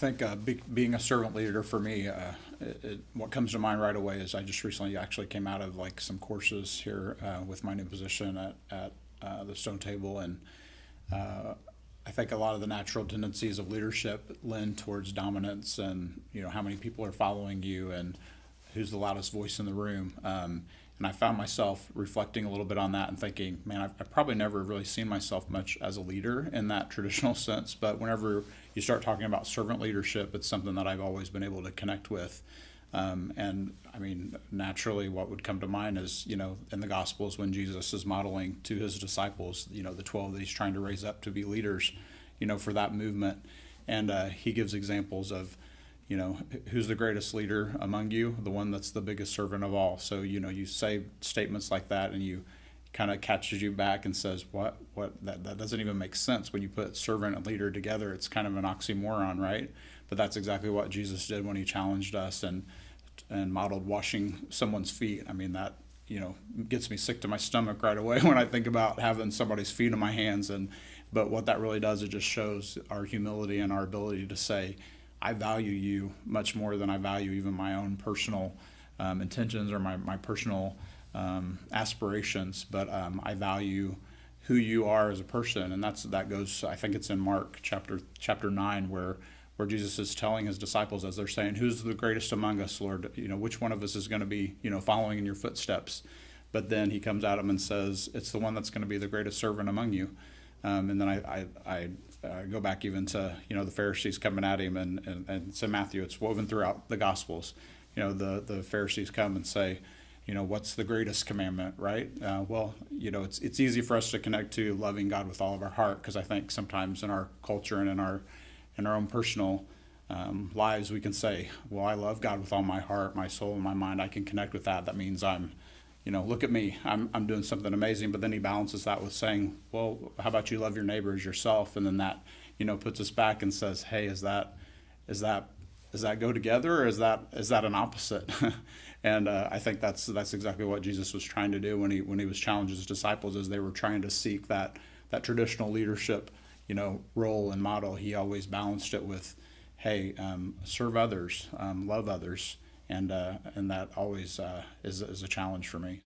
think being a servant leader for me, what comes to mind right away is I just recently actually came out of like some courses here with my new position at the Stone Table, and uh, I think a lot of the natural tendencies of leadership lend towards dominance, and how many people are following you, and who's the loudest voice in the room. And I found myself reflecting a little bit on that and thinking, man, I've probably never really seen myself much as a leader in that traditional sense. But whenever you start talking about servant leadership, it's something that I've always been able to connect with. And I mean, naturally, what would come to mind is, in the Gospels when Jesus is modeling to his disciples, the 12 that he's trying to raise up to be leaders, for that movement. And he gives examples of, who's the greatest leader among you? The one that's the biggest servant of all. So, you say statements like that and you kind of catches you back and says, that doesn't even make sense. When you put servant and leader together, it's kind of an oxymoron, right? But that's exactly what Jesus did when he challenged us and modeled washing someone's feet. I mean, that, gets me sick to my stomach right away when I think about having somebody's feet in my hands. But what that really does, it just shows our humility and our ability to say, I value you much more than I value even my own personal intentions or my personal aspirations. But I value who you are as a person, and that goes. I think it's in Mark chapter 9 where Jesus is telling his disciples as they're saying, "Who's the greatest among us, Lord? Which one of us is going to be following in your footsteps?" But then he comes at them and says, "It's the one that's going to be the greatest servant among you." And then I go back even to the Pharisees coming at him, and it's in Matthew. It's woven throughout the Gospels. The Pharisees come and say, what's the greatest commandment, right? It's easy for us to connect to loving God with all of our heart, because I think sometimes in our culture and in our own personal lives we can say, well, I love God with all my heart, my soul, and my mind. I can connect with that. That means I'm look at me, I'm doing something amazing. But then he balances that with saying, well, how about you love your neighbor as yourself? And then that, puts us back and says, hey, is that go together, or is that an opposite? And I think that's exactly what Jesus was trying to do when he was challenging his disciples as they were trying to seek that traditional leadership, role and model. He always balanced it with, hey, serve others, love others. And that always is a challenge for me.